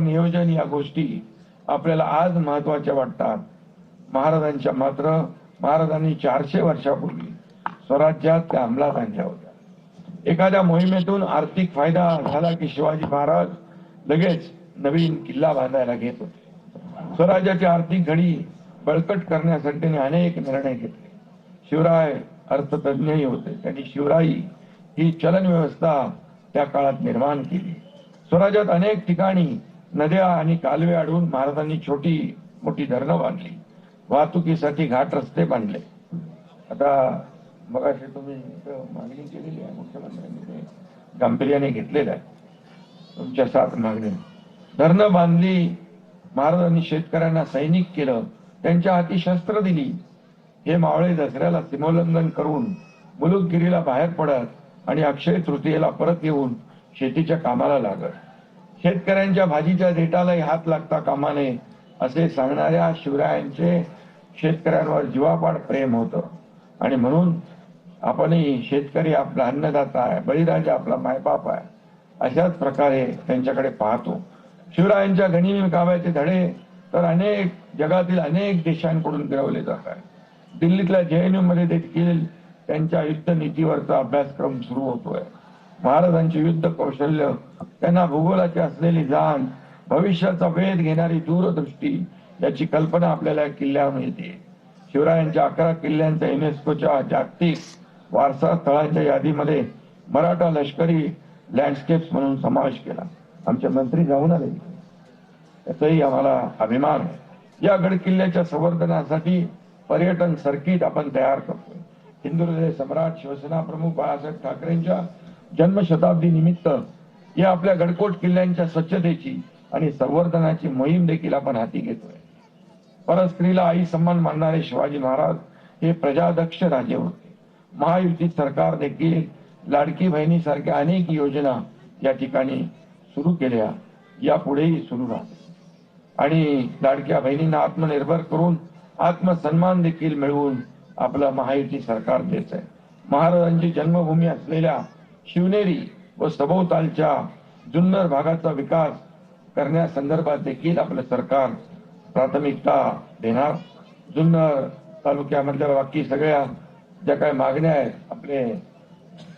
नियोजन या गोष्टी आपल्याला आज महत्वाच्या वाटतात। महाराजांनी 400 वर्षापूर्वी स्वराज्यात त्या अंमलात आणल्या होत्या। एखाद्या मोहिमेतून आर्थिक फायदा झाला की शिवाजी महाराज लगेच नवीन किल्ला बांधायला घेत होते। स्वराज्याची आर्थिक घडी बळकट करण्यासाठी त्यांनी अनेक निर्णय घेतले। शिवराय अर्थतज्ञही होते, त्यांनी शिवराई ही चलन व्यवस्था त्या काळात निर्माण केली। स्वराज्यात अनेक ठिकाणी नद्या आणि कालवे अडवून महाराजांनी छोटी मोठी धरणं बांधली, वाहतुकीसाठी घाट रस्ते बांधले। आता मगाशी तुम्ही मागणी केलेली आहे, मुख्यमंत्र्यांनी ते गांभीर्याने घेतलेलं आहे तुमच्या 7 मागण्या। धरणं बांधली, महाराजांनी शेतकऱ्यांना सैनिक केलं, त्यांच्या हाती शस्त्र दिली। हे मावळे दसऱ्याला सीमोल्लंघन करून मुलुकगिरीला बाहेर पडत आणि अक्षय तृतीयेला परत येऊन शेतीच्या कामाला लागत। शेतकऱ्यांच्या भाजीच्या देठालाही हात लागता कामा नये असे सांगणाऱ्या शिवरायांचे शेतकऱ्यांवर जीवापाड प्रेम होतं। आणि म्हणून आपणही शेतकरी आपला अन्नदाता आहे, बळीराजा आपला मायबाप आहे, अशाच प्रकारे त्यांच्याकडे पाहतो। शिवरायांच्या गनिमी काव्याचे धडे तर जगातील अनेक देशांकडून गिरवले जात आहेत। दिल्लीतल्या JNU मध्ये देखील त्यांच्या युद्ध नीतीवरचा अभ्यासक्रम सुरू होतोय। महाराजांचे युद्ध कौशल्य, त्यांना भूगोलाची असलेली जाण, भविष्याचा वेध घेणारी दूरदृष्टी याची कल्पना आपल्याला किल्ल्यावर मिळते। शिवरायांच्या 11 किल्ल्यांचा युनेस्कोच्या जागतिक वारसा स्थळांच्या यादीमध्ये मराठा लष्करी लँडस्केप्स म्हणून समावेश केला। आमचे मंत्री जाऊन आले, याचाही आम्हाला अभिमान आहे। या गड किल्ल्याच्या संवर्धनासाठी पर्यटन सर्किट आपण तयार करतोय। हिंदुहृदय सम्राट शिवसेना प्रमुख बाळासाहेब ठाकरेंच्या जन्मशताब्दी निमित्त या आपल्या गडकोट किल्ल्यांच्या स्वच्छतेची आणि संवर्धनाची मोहीम देखील आपण हाती घेतोय। परस्त्रीला आई सन्मान मानणारे शिवाजी महाराज हे प्रजादक्ष राजे होते। महायुती सरकार देखील लाडकी बहिणीसारख्या अनेक योजना या ठिकाणी सुरू केल्या, यापुढेही सुरू राहतील। आणि लाडक्या बहिणींना आत्मनिर्भर करून आत्मसन्मान देखील मिळवून आपलं महायुती सरकार देत आहे। महाराजांची जन्मभूमी असलेल्या शिवनेरी व सभोवतालच्या जुन्नर भागाचा विकास करण्यासंदर्भात देखील आपलं सरकार प्राथमिकता देणार। जुन्नर तालुक्यामधल्या बाकी सगळ्या ज्या काही मागण्या आहेत आपले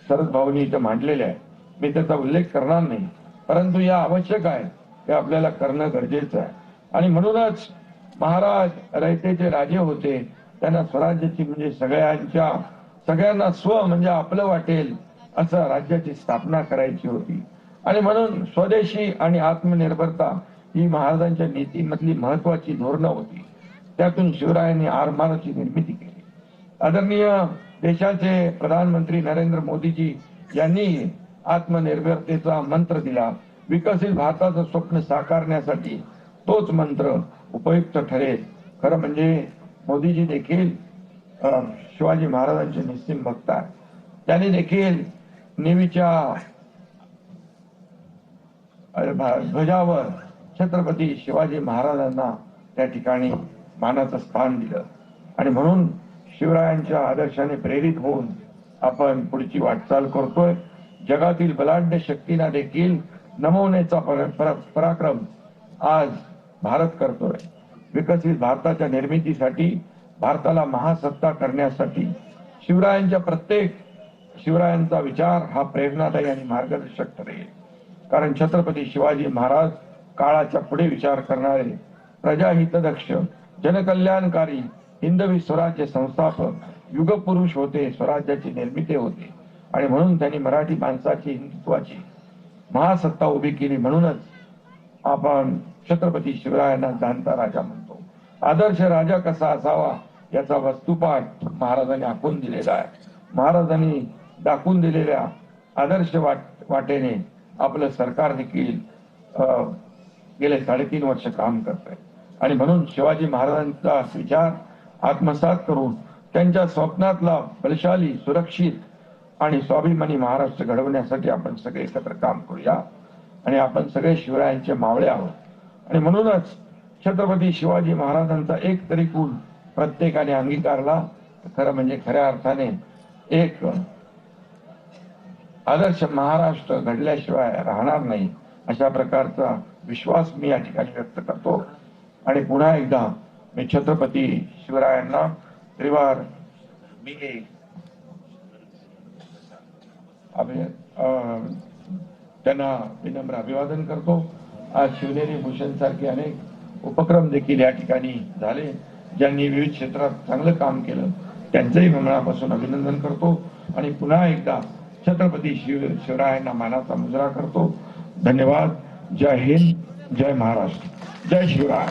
शरद भाऊंनी इथं मांडलेल्या आहेत, मी त्याचा उल्लेख करणार नाही, परंतु या आवश्यक आहे ते आपल्याला करणं गरजेचं आहे। आणि म्हणूनच महाराज रयतेचे राजे होते, त्यांना स्वराज्याची म्हणजे सगळ्यांना स्व म्हणजे आपलं वाटेल असं राज्याची स्थापना करायची होती। आणि म्हणून स्वदेशी आणि आत्मनिर्भरता ही महाराजांच्या नीतीमधली महत्वाची धोरणं होती। त्यातून शिवरायांनी आरमाराची निर्मिती केली। आदरणीय देशाचे प्रधानमंत्री नरेंद्र मोदीजी यांनी आत्मनिर्भरतेचा मंत्र दिला। विकसित भारताचं स्वप्न साकारण्यासाठी तोच मंत्र उपयुक्त ठरेल। खरं म्हणजे मोदीजी देखील शिवाजी महाराजांचे निस्सीम भक्त आहेत। त्यांनी देखील नेव्हीच्या ध्वजावर छत्रपती शिवाजी महाराजांना त्या ठिकाणी मानाचं स्थान दिलं। आणि म्हणून शिवरायांच्या आदर्शाने प्रेरित होऊन आपण पुढची वाटचाल करतोय। जगातील बलाढ्य शक्तींना देखील नमवण्याचा पराक्रम आज भारत करतोय। विकसित भारताच्या निर्मितीसाठी, भारताला महासत्ता करण्यासाठी शिवरायांचा विचार हा प्रेरणादायी आणि मार्गदर्शक ठरेल। कारण छत्रपती शिवाजी महाराज काळाच्या पुढे विचार करणारे, प्रजाहितदक्ष, जनकल्याणकारी, हिंदवी स्वराज्य संस्थापक, युगपुरुष होते, स्वराज्याची निर्मिती होते। आणि म्हणून त्यांनी मराठी माणसाची हिंदुत्वाची महासत्ता उभी केली। म्हणूनच आपण छत्रपती शिवरायांना जाणता राजा म्हणतो। आदर्श राजा कसा असावा याचा वस्तुपाठ महाराजांनी आखून दिलेला आहे। महाराजांनी दाखवून दिलेल्या आदर्श वाटेने आपलं सरकार देखील गेले 3.5 वर्ष काम करत आहे। आणि म्हणून शिवाजी महाराजांचा विचार आत्मसात करून त्यांच्या स्वप्नातला बलशाली, सुरक्षित आणि स्वाभिमानी महाराष्ट्र घडवण्यासाठी आपण सगळे एकत्र काम करूया। आणि आपण सगळे शिवरायांचे मावळे आहोत। आणि म्हणूनच छत्रपती शिवाजी महाराजांचा एक तरी गुण प्रत्येकाने अंगीकारला, खरं म्हणजे खऱ्या अर्थाने एक आदर्श महाराष्ट्र घडल्याशिवाय राहणार नाही, अशा प्रकारचा विश्वास मी या ठिकाणी व्यक्त करतो आणि पुन्हा एकदा मी छत्रपती शिवरायांना त्रिवार मी त्यांना विनम्र अभिवादन करतो. आज शिवनेरी भूषण सारखे अनेक उपक्रम देखील या ठिकाणी झाले. ज्यांनी विविध क्षेत्रात चांगलं काम केलं त्यांचंही मनापासून अभिनंदन करतो आणि पुन्हा एकदा छत्रपती शिवरायांना मानाचा मुजरा करतो. धन्यवाद. जय हिंद, जय महाराष्ट्र, जय शिवराय.